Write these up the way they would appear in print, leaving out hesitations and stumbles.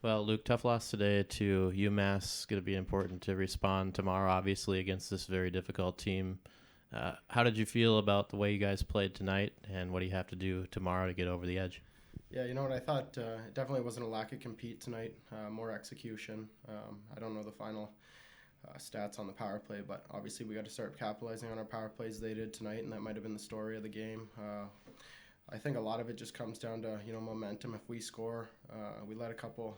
Well, Luke, tough loss today to UMass. Going to be important to respond tomorrow, obviously, against this very difficult team. How did you feel about the way you guys played tonight, and what do you have to do tomorrow to get over the edge? Yeah, you know what? I thought it definitely wasn't a lack of compete tonight, more execution. I don't know the final stats on the power play, but obviously we got to start capitalizing on our power plays they did tonight, and that might have been the story of the game. I think a lot of it just comes down to momentum. If we score, we let a couple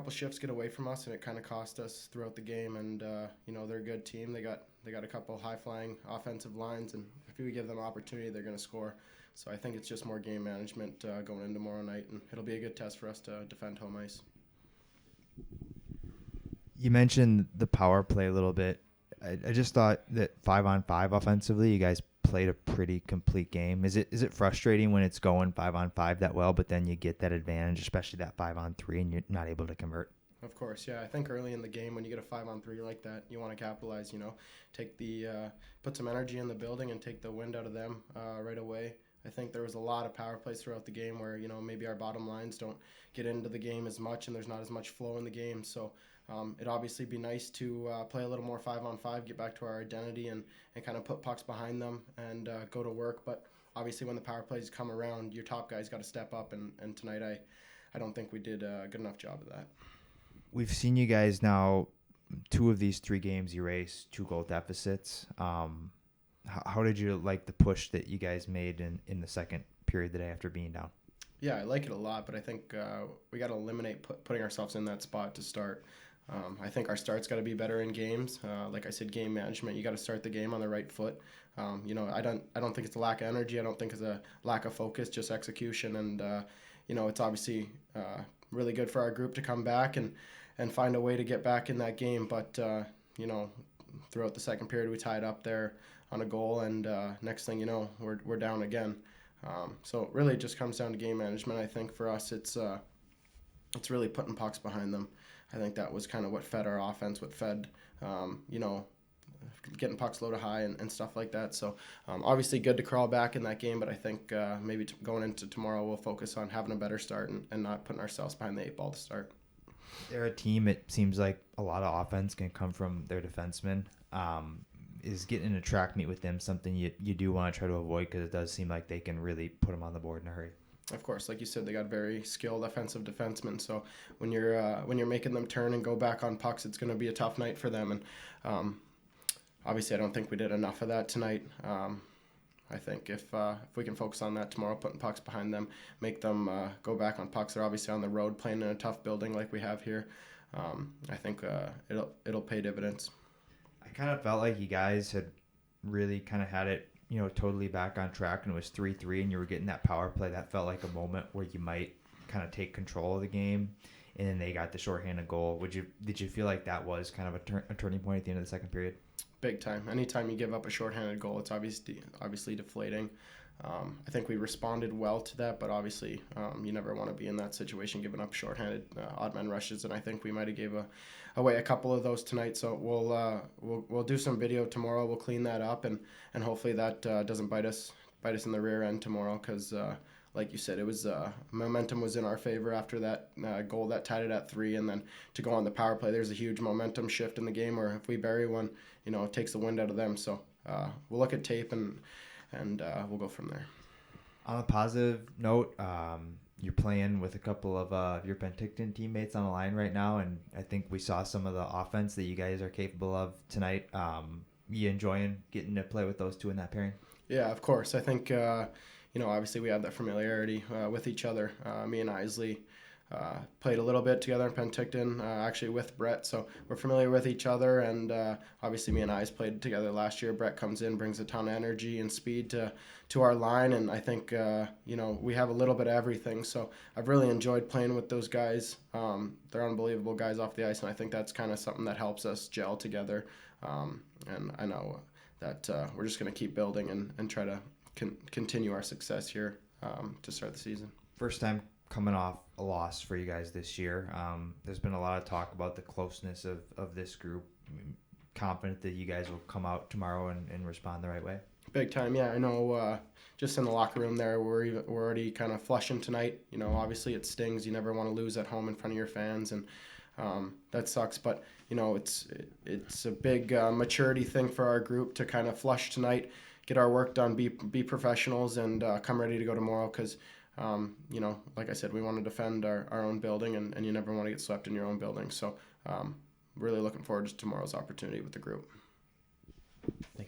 shifts get away from us, and it kind of cost us throughout the game. And they're a good team. They got a couple high flying offensive lines, and if we give them opportunity, they're going to score. So I think it's just more game management going in tomorrow night, and it'll be a good test for us to defend home ice. You mentioned the power play a little bit. I just thought that 5-on-5 offensively, you guys played a pretty complete game. Is it frustrating when it's going 5-on-5 that well, but then you get that advantage, especially that 5-on-3, and you're not able to convert? Of course, yeah. I think early in the game when you get a 5-on-3 like that, you want to capitalize. Take the put some energy in the building and take the wind out of them right away. I think there was a lot of power plays throughout the game where maybe our bottom lines don't get into the game as much, and there's not as much flow in the game. So it'd obviously be nice to play a little more 5-on-5, get back to our identity, and kind of put pucks behind them and go to work. But obviously when the power plays come around, your top guys got to step up, and tonight I don't think we did a good enough job of that. We've seen you guys now, 2 of these 3 games erase 2 goal deficits. How did you like the push that you guys made in the second period today after being down? Yeah, I like it a lot, but I think we got to eliminate putting ourselves in that spot to start. I think our start's got to be better in games. Like I said, game management. You got to start the game on the right foot. I don't think it's a lack of energy. I don't think it's a lack of focus, just execution. And it's obviously really good for our group to come back and find a way to get back in that game. But throughout the second period, we tied up there on a goal, and next thing you know, we're down again. So it really just comes down to game management. I think for us, it's really putting pucks behind them. I think that was kind of what fed our offense, what fed, getting pucks low to high and stuff like that. So obviously good to crawl back in that game, but I think maybe going into tomorrow we'll focus on having a better start and not putting ourselves behind the 8 ball to start. They're a team, it seems like a lot of offense can come from their defensemen. Is getting in a track meet with them something you do want to try to avoid, because it does seem like they can really put them on the board in a hurry? Of course, like you said, they got very skilled offensive defensemen. So when you're making them turn and go back on pucks, it's going to be a tough night for them. And obviously, I don't think we did enough of that tonight. I think if we can focus on that tomorrow, putting pucks behind them, make them go back on pucks. They're obviously on the road playing in a tough building like we have here. I think it'll pay dividends. I kind of felt like you guys had really kind of had it, totally back on track, and it was 3-3, and you were getting that power play. That felt like a moment where you might kind of take control of the game, and then they got the shorthanded goal. Did you feel like that was kind of a turning point at the end of the second period? Big time. Anytime you give up a shorthanded goal, it's obviously deflating. I think we responded well to that, but obviously you never want to be in that situation, giving up shorthanded odd man rushes, and I think we might have gave away a couple of those tonight. So we'll do some video tomorrow. We'll clean that up, and hopefully that doesn't bite us in the rear end tomorrow, because like you said, it was momentum was in our favor after that goal that tied it at 3, and then to go on the power play, there's a huge momentum shift in the game where if we bury one, it takes the wind out of them. So we'll look at tape and we'll go from there. On a positive note, you're playing with a couple of your Penticton teammates on the line right now, and I think we saw some of the offense that you guys are capable of tonight. You enjoying getting to play with those 2 in that pairing? Yeah, of course. I think, obviously we have that familiarity with each other. Me and Isley played a little bit together in Penticton, actually with Brett, so we're familiar with each other, and obviously me and I's played together last year. Brett comes in, brings a ton of energy and speed to our line, and I think we have a little bit of everything, so I've really enjoyed playing with those guys. They're unbelievable guys off the ice, and I think that's kind of something that helps us gel together, and I know that we're just going to keep building and try to continue our success here to start the season. First time coming off a loss for you guys this year. There's been a lot of talk about the closeness of this group. Confident that you guys will come out tomorrow and respond the right way? Big time, yeah. I know. Just in the locker room there, we're already kind of flushing tonight. You know, obviously it stings. You never want to lose at home in front of your fans, and that sucks. But you know, it's a big maturity thing for our group to kind of flush tonight, get our work done, be professionals, and come ready to go tomorrow. Because you know, like I said, we want to defend our own building, and you never want to get swept in your own building. So really looking forward to tomorrow's opportunity with the group. Thanks.